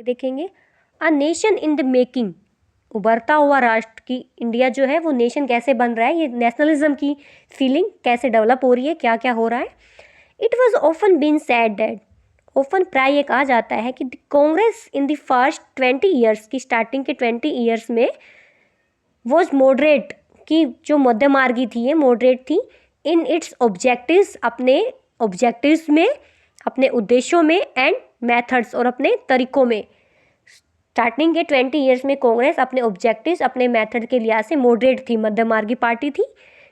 देखेंगे a nation in the making, उभरता हुआ राष्ट्र की इंडिया जो है वो नेशन कैसे बन रहा है, ये नेशनलिज्म की फीलिंग कैसे डेवलप हो रही है, क्या क्या हो रहा है। It was often been said that, open प्राय ये कहा जाता है कि Congress in the first 20 years की स्टार्टिंग के 20 ईयर्स में वॉज मॉडरेट, की जो मध्य मार्गी थी ये मॉडरेट थी इन इट्स ऑब्जेक्टिव्स, अपने ऑब्जेक्टिव्स में, अपने उद्देश्यों में, एंड मेथड्स और अपने तरीकों में। स्टार्टिंग के 20 ईयर्स में कांग्रेस अपने ऑब्जेक्टिव्स, अपने मेथड के लिहाज से मॉडरेट थी, मध्य मार्गी पार्टी थी।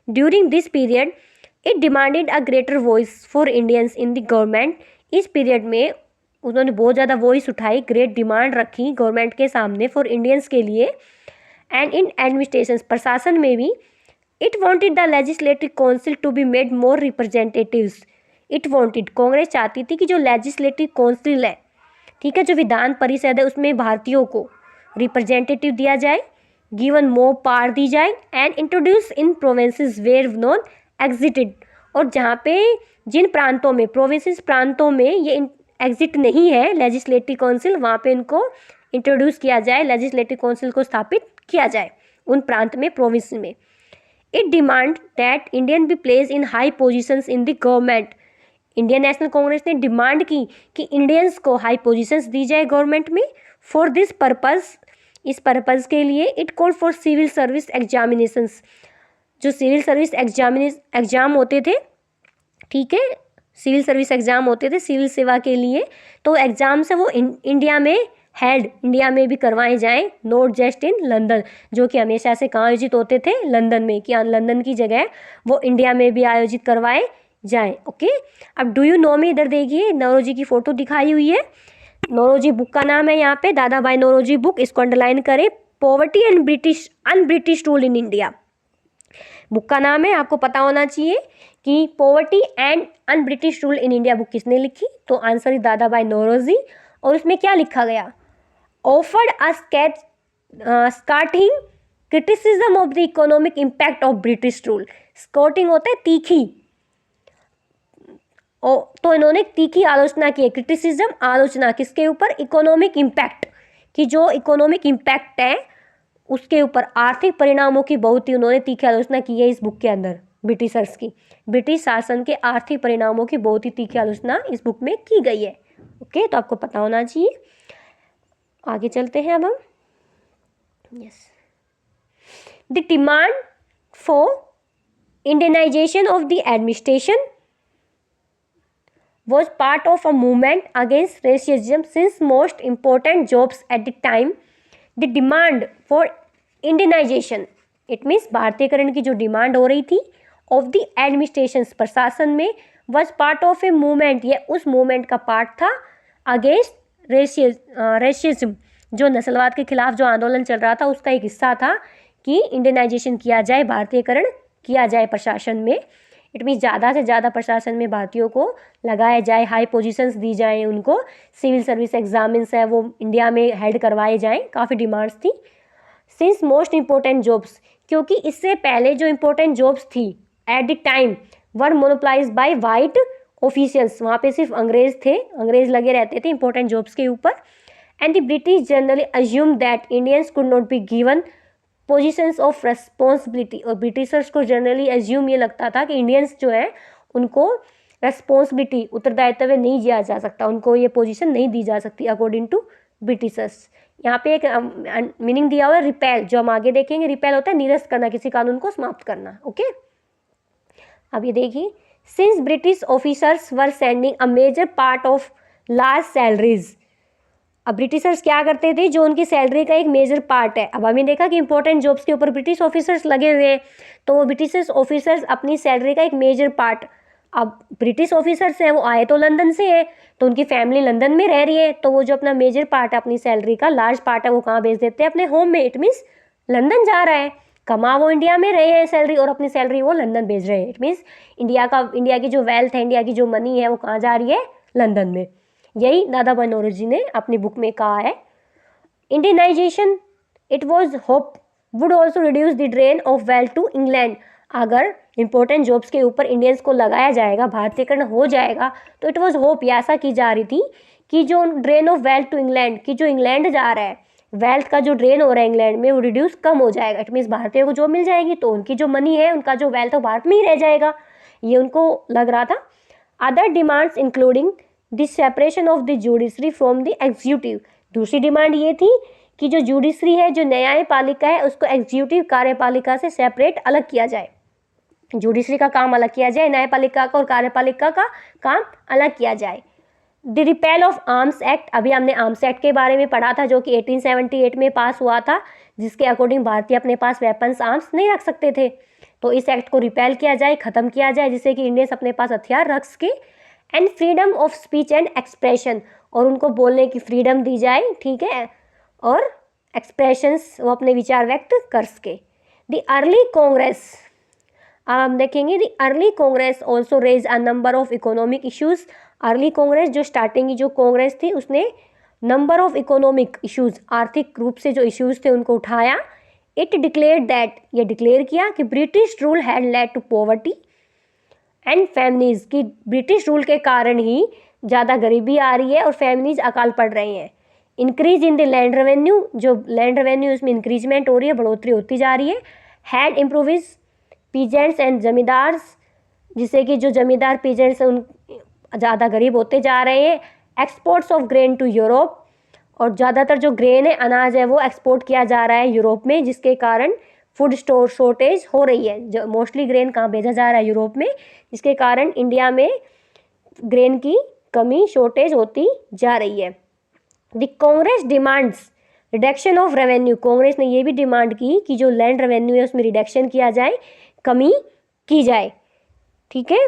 During this period it demanded a greater voice for Indians in the government. इस पीरियड में उन्होंने बहुत ज़्यादा वॉइस उठाई, ग्रेट डिमांड रखी गवर्नमेंट के सामने फॉर इंडियंस के लिए। एंड इन एडमिनिस्ट्रेशन, प्रशासन में भी, it wanted the legislative council to be made more representatives. It wanted, Congress चाहती थी कि जो लेजिस्लेटिव काउंसिल है, ठीक है, जो विधान परिषद है, उसमें भारतीयों को रिप्रेजेंटेटिव दिया जाए, गिवन मोर पावर दी जाए, and introduce in provinces where none existed, और जहाँ पे जिन प्रांतों में, प्रोविंसेस प्रांतों में ये एग्जिट नहीं है लेजिस्लेटिव काउंसिल, वहाँ पे इनको इंट्रोड्यूस किया जाए, लेजिस्लेटिव काउंसिल को स्थापित किया जाए उन प्रांत में, प्रोविंस में। It demand that Indian be place in high positions in the government. Indian National Congress ने डिमांड की कि इंडियंस को हाई पोजीशंस दी जाए गवर्नमेंट में। फॉर दिस पर्पस, इस पर्पस के लिए it called for civil service examinations, जो सिविल सर्विस एग्जाम होते थे, ठीक है, सिविल सर्विस एग्जाम होते थे सिविल सेवा के लिए, तो एग्जाम से वो इंडिया में इंडिया में भी करवाए जाएं, नॉट जस्ट इन लंदन, जो कि हमेशा से कहाँ आयोजित होते थे, लंदन में, कि लंदन की जगह वो इंडिया में भी आयोजित करवाए जाएं। ओके, अब डू यू नो मी, इधर देखिए नौरोजी की फोटो दिखाई हुई है। नौरोजी बुक का नाम है यहाँ पे, दादा भाई नौरोजी बुक, इसको अंडरलाइन करें। Poverty and British rule in India, book का नाम है, आपको पता होना चाहिए कि poverty and un British rule in India book किसने लिखी, तो आंसर इज दादा भाई नौरोजी। और उसमें क्या लिखा गया, offered a scathing criticism of the economic impact of British rule. Scathing होता है तीखी, तो इन्होंने तीखी आलोचना की है, क्रिटिसिज्म आलोचना किसके ऊपर, इकोनॉमिक इम्पैक्ट की, जो इकोनॉमिक इम्पैक्ट है उसके ऊपर, आर्थिक परिणामों की बहुत ही उन्होंने तीखी आलोचना की है इस बुक के अंदर। ब्रिटिशर्स की, ब्रिटिश शासन के आर्थिक परिणामों की बहुत ही तीखी आलोचना इस बुक में की गई है। ओके, तो आपको पता होना चाहिए। आगे चलते हैं अब हम। Yes, the demand for Indianisation of the administration was part of a movement against racism since most important jobs at the time. The demand for Indianization, it means भारतीयकरण की जो डिमांड हो रही थी of the administrations, प्रशासन में, was part of a movement, ये उस movement का पार्ट था against racism, जो नस्लवाद के खिलाफ जो आंदोलन चल रहा था उसका एक हिस्सा था कि इंडियनाइजेशन किया जाए, भारतीयकरण किया जाए प्रशासन में। इट मीन्स ज़्यादा से ज़्यादा प्रशासन में भारतीयों को लगाया जाए, हाई पोजीशंस दी जाएं उनको, सिविल सर्विस एग्जामिन्स है वो इंडिया में हेड करवाए जाएं, काफ़ी डिमांड्स थी। सिंस मोस्ट इम्पोर्टेंट जॉब्स, क्योंकि इससे पहले जो इम्पोर्टेंट जॉब्स थी at the time were monopolise by white officials, वहाँ पे सिर्फ अंग्रेज थे, अंग्रेज लगे रहते थे इंपॉर्टेंट जॉब्स के ऊपर। And the British generally assume that Indians could not be given positions of responsibility, और ब्रिटिशर्स को जनरली एज्यूम ये लगता था कि इंडियंस जो है उनको रेस्पॉन्सिबिलिटी, उत्तरदायित्व नहीं दिया जा सकता, उनको ये पोजीशन नहीं दी जा सकती अकॉर्डिंग टू ब्रिटिशर्स। यहाँ पे एक मीनिंग दिया हुआ है रिपेल, जो हम आगे देखेंगे। रिपेल होता है निरस्त करना, किसी कानून को समाप्त करना। ओके, अब ये देखिए, since British officers were sending a major part of large salaries, अब ब्रिटिशर्स क्या करते थे, जो उनकी सैलरी का एक मेजर पार्ट है। अब हमें देखा कि इंपॉर्टेंट जॉब्स के ऊपर ब्रिटिश ऑफिसर्स लगे हुए हैं, तो वो ब्रिटिश ऑफिसर्स अपनी सैलरी का एक मेजर पार्ट, अब ब्रिटिश ऑफिसर्स हैं वो आए तो लंदन से है, तो उनकी फैमिली लंदन में रह रही है, तो वो जो अपना मेजर पार्ट है अपनी सैलरी का, लार्ज पार्ट है, वो कहाँ भेज देते हैं, अपने होम में। इट मीन्स लंदन जा रहा है, कमा वो इंडिया में रहे हैं सैलरी, और अपनी सैलरी वो लंदन भेज रहे हैं। इट मीन्स इंडिया की जो वेल्थ है, इंडिया की जो मनी है, वो कहाँ जा रही है, लंदन में। यही दादा भाई नौरोजी ने अपनी बुक में कहा है। Indianisation, it was hope would also reduce the drain of wealth to England, अगर इंपॉर्टेंट जॉब्स के ऊपर इंडियंस को लगाया जाएगा, भारतीयकरण हो जाएगा, तो इट वॉज होप, ये आशा की जा रही थी कि जो drain of wealth to England, कि जो इंग्लैंड जा रहा है वेल्थ का जो ड्रेन हो रहा है इंग्लैंड में वो रिड्यूस कम हो जाएगा। इट मीन्स भारतीयों को जॉब मिल जाएगी तो उनकी जो मनी है, उनका जो वेल्थ है भारत में ही रह जाएगा, ये उनको लग रहा था। Other demands including the separation of the judiciary from the executive. दूसरी डिमांड ये थी कि जो जुडिशरी है, जो न्यायपालिका है, उसको एग्जीक्यूटिव कार्यपालिका से सेपरेट अलग किया जाए। जुडिशरी का काम अलग किया जाए, न्यायपालिका का और कार्यपालिका का काम अलग किया जाए। The repel of arms act, अभी हमने आर्म्स एक्ट के बारे में पढ़ा था जो कि 1878 में पास हुआ था, जिसके अकॉर्डिंग भारतीय अपने पास वेपन्स आर्म्स नहीं रख सकते थे। तो इस एक्ट को रिपेल किया जाए, ख़त्म किया जाए, जिससे कि इंडियंस अपने पास हथियार रख सके। And freedom of speech and expression, और उनको बोलने की फ्रीडम दी जाए, ठीक है, और एक्सप्रेशंस वो अपने विचार व्यक्त कर सके। द अर्ली कांग्रेस, अब हम देखेंगे the early Congress also raise a number of economic issues. Early Congress, जो स्टार्टिंग की जो कांग्रेस थी, उसने नंबर ऑफ इकोनॉमिक इश्यूज, आर्थिक रूप से जो इश्यूज थे उनको उठाया। इट डिक्लेयर्ड दैट, ये डिक्लेयर किया कि British rule had led to poverty and families, की ब्रिटिश रूल के कारण ही ज़्यादा गरीबी आ रही है और फैमिलीज अकाल पड़ रहे हैं। Increase in the land revenue, जो लैंड रेवेन्यू उसमें इंक्रीजमेंट हो रही है, बढ़ोतरी होती जा रही है। हैड इम्प्रूविज पीजेंट्स एंड जमींदार्स, जिससे कि जो जमींदार पीजेंट्स हैं उन ज़्यादा गरीब होते जा रहे हैं। Exports of grain to Europe, और ज़्यादातर जो ग्रेन है, अनाज है, वो एक्सपोर्ट किया जा रहा है यूरोप में, जिसके कारण फूड स्टोर शॉर्टेज हो रही है। जो मोस्टली ग्रेन कहाँ भेजा जा रहा है, यूरोप में, जिसके कारण इंडिया में ग्रेन की कमी, शॉर्टेज होती जा रही है। The Congress demands reduction of revenue, Congress ने ये भी डिमांड की कि जो लैंड रेवेन्यू है उसमें रिडक्शन किया जाए, कमी की जाए, ठीक है।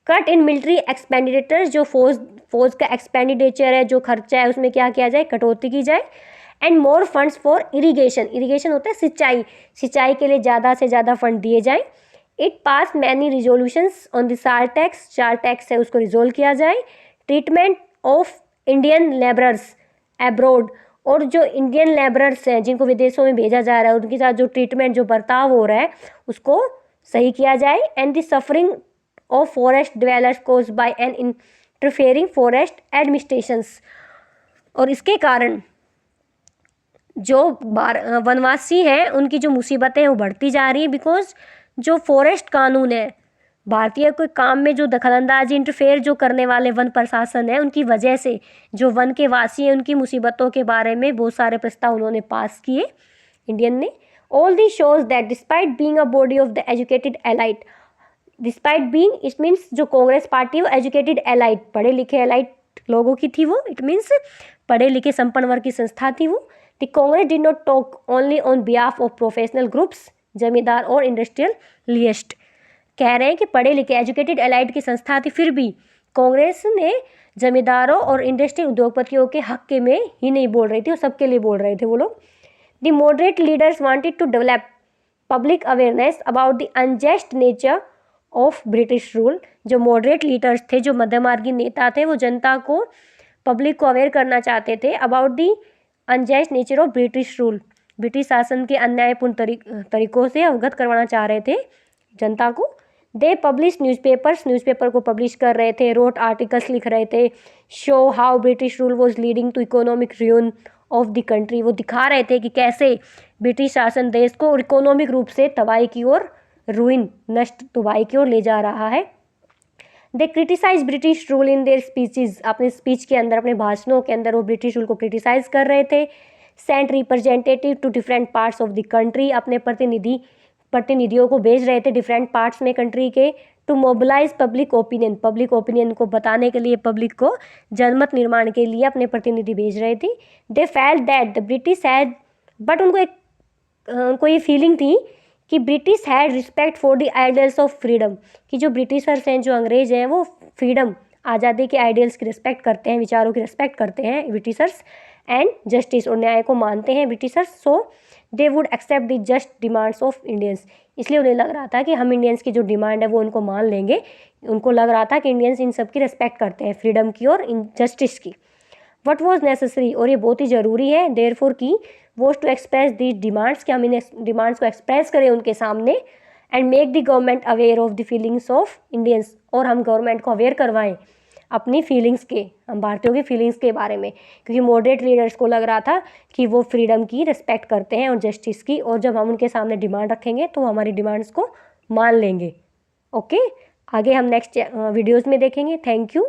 कट इन मिलिट्री एक्सपेंडिचर्स, जो फौज का एक्सपेंडिचर है, जो खर्चा है, उसमें क्या किया जाए, कटौती की जाए। And more funds for irrigation, irrigation होता है सिंचाई, सिंचाई के लिए ज़्यादा से ज़्यादा फंड दिए जाए। It pass many resolutions on the सार टैक्स, चार टैक्स है उसको रिजोल्व किया जाए। Treatment of Indian labourers abroad, और जो इंडियन लेबरर्स हैं जिनको विदेशों में भेजा जा रहा है, उनके साथ जो ट्रीटमेंट, जो बर्ताव हो रहा है, उसको सही किया जाए। And the suffering of forest dwellers caused by an interfering forest administrations, और इसके कारण जो वनवासी हैं उनकी जो मुसीबतें हैं वो बढ़ती जा रही है। बिकॉज जो फॉरेस्ट कानून है, भारतीय कोई काम में जो दखलंदाजी, इंटरफेयर जो करने वाले वन प्रशासन है, उनकी वजह से जो वन के वासी हैं उनकी मुसीबतों के बारे में बहुत सारे प्रस्ताव उन्होंने पास किए इंडियन ने। All the shows that despite being a body of the educated elite, despite being, it means जो कांग्रेस पार्टी वो एजुकेटेड एलाइट, पढ़े लिखे एलाइट लोगों की थी वो, इट मीन्स पढ़े लिखे संपन्न वर्ग की संस्था थी वो। The Congress did not talk only on behalf of professional groups, जमींदार और इंडस्ट्रियलिस्ट, कह रहे हैं कि पढ़े लिखे एजुकेटेड एलाइट की संस्था थी, फिर भी कांग्रेस ने जमींदारों और इंडस्ट्रियल उद्योगपतियों के हक के में ही नहीं बोल रही थी, वो सबके लिए बोल रहे थे वो लोग। The moderate leaders wanted to develop public awareness about the unjust nature of British rule, जो मॉडरेट लीडर्स थे, जो मध्यमार्गी नेता थे, वो जनता को, पब्लिक को अवेयर करना चाहते थे about the unjust nature of British rule, British शासन के अन्यायपूर्ण तरीकों से अवगत करवाना चाह रहे थे जनता को। दे पब्लिश न्यूज़पेपर्स, न्यूज़पेपर को पब्लिश कर रहे थे, रोट आर्टिकल्स लिख रहे थे। Show how British rule was leading to economic ruin of the country, वो दिखा रहे थे कि कैसे ब्रिटिश शासन देश को इकोनॉमिक रूप से तबाही की ओर, रुइन, नष्ट, तबाही की ओर ले जा रहा है। They criticise British rule in their speeches, अपने स्पीच के अंदर, अपने भाषणों के अंदर वो ब्रिटिश रूल को क्रिटिसाइज कर रहे थे। Sent representative to different parts of the country, अपने प्रतिनिधियों को भेज रहे थे डिफरेंट पार्ट्स में कंट्री के। To mobilise public opinion, public opinion को बताने के लिए, पब्लिक को जनमत निर्माण के लिए अपने प्रतिनिधि भेज रहे थे। They felt that the British had, but उनको ये फीलिंग थी कि British had respect for the ideals of freedom, कि जो ब्रिटिशर्स हैं, जो अंग्रेज हैं, वो फ्रीडम, आज़ादी के आइडियल्स की रिस्पेक्ट करते हैं, विचारों की रिस्पेक्ट करते हैं ब्रिटिशर्स। एंड जस्टिस, और न्याय को मानते हैं Britishers. So they would accept the just demands of Indians, इसलिए उन्हें लग रहा था कि हम इंडियंस की जो डिमांड है वो उनको मान लेंगे। उनको लग रहा था कि इंडियंस इन सब की रिस्पेक्ट करते हैं, फ्रीडम की और इन जस्टिस की। वट वॉज नेसेसरी, और ये बहुत ही ज़रूरी है, देयर फोर की was to express the demands, कि हम इन डिमांड्स को एक्सप्रेस करें उनके सामने, and make the government aware of the feelings of Indians, और हम गवर्नमेंट को अवेयर करवाएं अपनी फीलिंग्स के, हम भारतीयों की फीलिंग्स के बारे में, क्योंकि मॉडरेट लीडर्स को लग रहा था कि वो फ्रीडम की रिस्पेक्ट करते हैं और जस्टिस की, और जब हम उनके सामने डिमांड रखेंगे तो हमारी डिमांड्स को मान लेंगे। ओके, आगे हम नेक्स्ट वीडियोज़ में देखेंगे। Thank you.